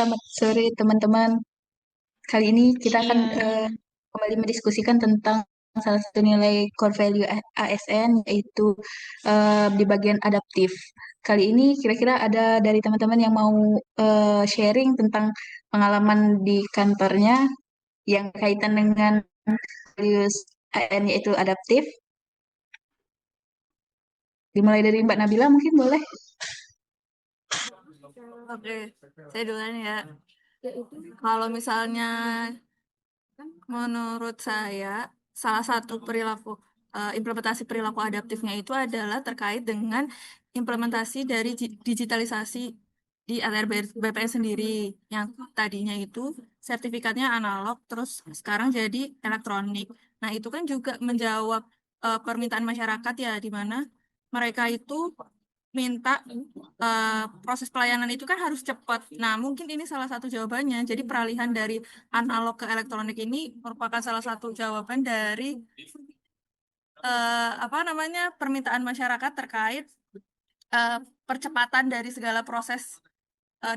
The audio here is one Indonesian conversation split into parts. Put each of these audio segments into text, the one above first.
selamat sore teman-teman. Kali ini kita akan Siang. kembali mendiskusikan tentang salah satu nilai core value ASN, yaitu di bagian adaptif. Kali ini kira-kira ada dari teman-teman yang mau sharing tentang pengalaman di kantornya yang kaitan dengan values ASN yaitu adaptif. Dimulai dari Mbak Nabila mungkin boleh. Oke, saya duluan ya. Kalau misalnya menurut saya, salah satu implementasi perilaku adaptifnya itu adalah terkait dengan implementasi dari digitalisasi di ATR BPN sendiri, yang tadinya itu sertifikatnya analog, terus sekarang jadi elektronik. Nah, itu kan juga menjawab permintaan masyarakat ya, di mana mereka itu minta proses pelayanan itu kan harus cepat. Nah, mungkin ini salah satu jawabannya. Jadi peralihan dari analog ke elektronik ini merupakan salah satu jawaban dari apa namanya permintaan masyarakat terkait eh, percepatan dari segala proses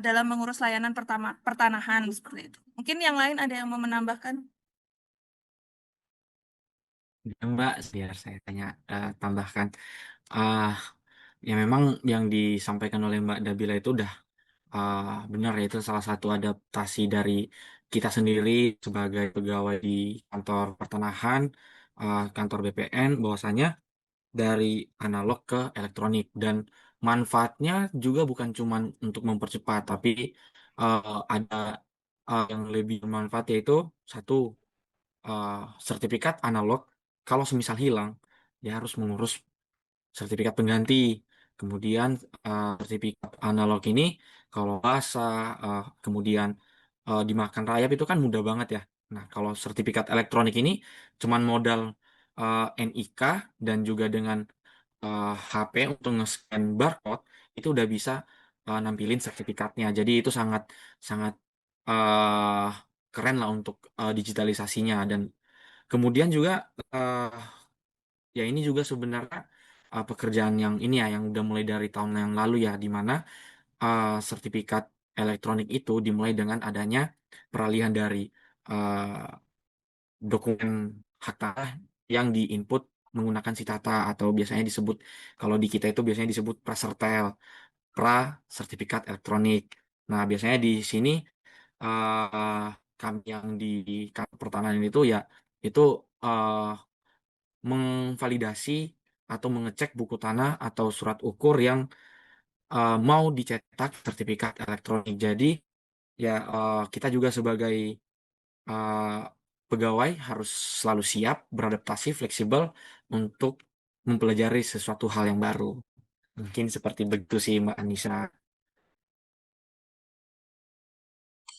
dalam mengurus layanan pertanahan seperti itu. Mungkin yang lain ada yang mau menambahkan? Ya, Mbak, biar saya tambahkan. Ah, ya memang yang disampaikan oleh Mbak Dabila itu udah benar ya, itu salah satu adaptasi dari kita sendiri sebagai pegawai di kantor pertanahan, kantor BPN, bahwasanya dari analog ke elektronik, dan manfaatnya juga bukan cuma untuk mempercepat, tapi ada yang lebih bermanfaat, yaitu satu, uh, sertifikat analog kalau semisal hilang dia harus mengurus sertifikat pengganti. Kemudian sertifikat analog ini kalau basah, kemudian dimakan rayap itu kan mudah banget ya. Nah, kalau sertifikat elektronik ini cuman modal NIK dan juga dengan HP untuk nge-scan barcode, itu udah bisa nampilin sertifikatnya. Jadi itu sangat sangat uh, keren lah untuk digitalisasinya. Dan kemudian juga ya ini juga sebenarnya pekerjaan yang ini ya, yang udah mulai dari tahun yang lalu ya, di mana sertifikat elektronik itu dimulai dengan adanya peralihan dari uh, dokumen hak tanah yang diinput menggunakan si tata, atau biasanya disebut, kalau di kita itu biasanya disebut prasertel, pra sertifikat elektronik. Nah, biasanya di sini uh, kami yang di kantor pertanahan itu ya, itu uh, mengvalidasi atau mengecek buku tanah atau surat ukur yang mau dicetak sertifikat elektronik. Jadi ya, kita juga sebagai uh, pegawai harus selalu siap, beradaptasi, fleksibel untuk mempelajari sesuatu hal yang baru. Mungkin seperti begitu sih, Mbak Anissa.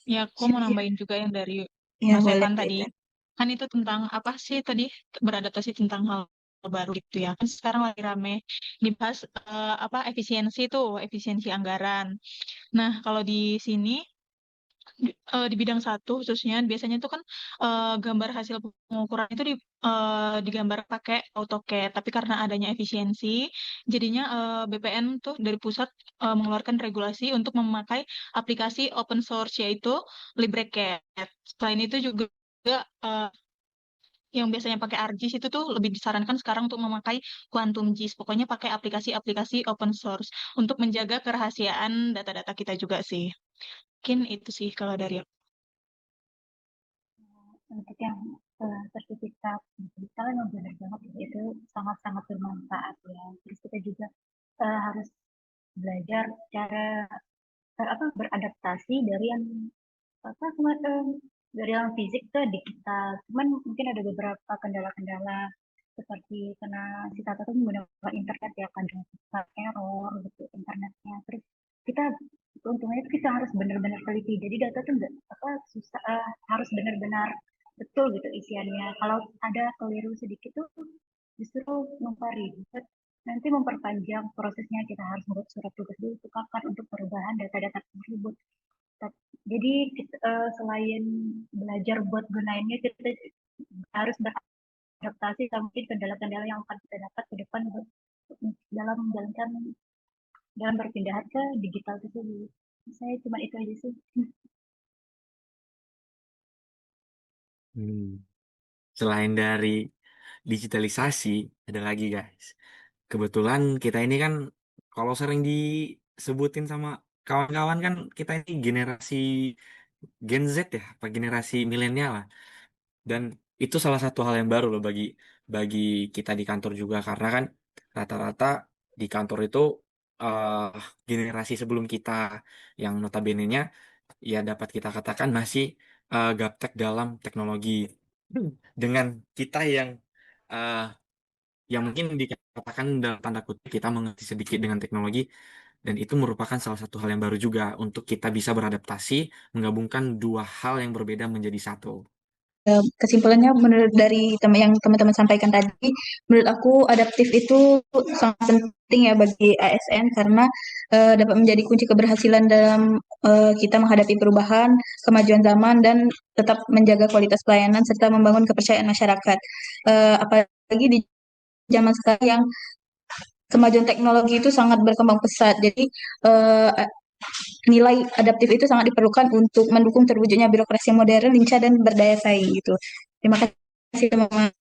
Ya, aku mau nambahin juga yang dari Ya Mas boleh. Evan tadi. Kan itu tentang apa sih tadi beradaptasi tentang hal baru gitu ya. Kan sekarang lagi rame dibahas apa efisiensi anggaran. Nah, kalau di sini di bidang satu khususnya biasanya itu kan gambar hasil pengukuran itu digambar pakai AutoCAD, tapi karena adanya efisiensi jadinya BPN tuh dari pusat mengeluarkan regulasi untuk memakai aplikasi open source yaitu LibreCAD. Selain itu juga eh, yang biasanya pakai ArcGIS itu tuh lebih disarankan sekarang untuk memakai Quantum GIS. Pokoknya pakai aplikasi-aplikasi open source untuk menjaga kerahasiaan data-data kita juga sih. Mungkin itu sih kalau dari aku. Untuk yang sertifikat digital memang benar banget ya, itu sangat-sangat bermanfaat ya. Terus kita juga harus belajar cara beradaptasi dari yang apa semacam dari yang fisik ke digital. Cuman mungkin ada beberapa kendala-kendala seperti karena si Tata tuh menggunakan internet ya, kadang suka error gitu internetnya. Terus kita untungnya itu kita harus benar-benar teliti. Jadi data tuh nggak apa susah, harus benar-benar betul gitu isiannya. Kalau ada keliru sedikit tuh justru memperibet, nanti memperpanjang prosesnya. Kita harus membuat surat tugas dulu untuk kapan untuk perubahan data-data tersebut. Jadi selain belajar buat gunainnya, kita harus beradaptasi sama mungkin kendala-kendala yang akan kita dapat ke depan dalam menjalankan dalam berpindah ke digital tersebut. Saya cuma itu aja sih. Hmm. Selain dari digitalisasi, ada lagi guys. Kebetulan kita ini kan kalau sering disebutin sama kawan-kawan kan kita ini generasi Gen Z ya, apa generasi milenial lah. Dan itu salah satu hal yang baru loh bagi kita di kantor juga karena kan rata-rata di kantor itu eh, generasi sebelum kita yang notabene-nya ya dapat kita katakan masih gaptek dalam teknologi. Dengan kita eh, yang mungkin dikatakan dalam tanda kutip kita mengerti sedikit dengan teknologi dan itu merupakan salah satu hal yang baru juga untuk kita bisa beradaptasi menggabungkan dua hal yang berbeda menjadi satu. Kesimpulannya menurut dari yang teman-teman sampaikan tadi, menurut aku adaptif itu sangat penting ya bagi ASN karena dapat menjadi kunci keberhasilan dalam kita menghadapi perubahan, kemajuan zaman dan tetap menjaga kualitas pelayanan serta membangun kepercayaan masyarakat. Apalagi di zaman sekarang yang kemajuan teknologi itu sangat berkembang pesat. Jadi eh, nilai adaptif itu sangat diperlukan untuk mendukung terwujudnya birokrasi modern, lincah dan berdaya saing gitu. Terima kasih teman-teman.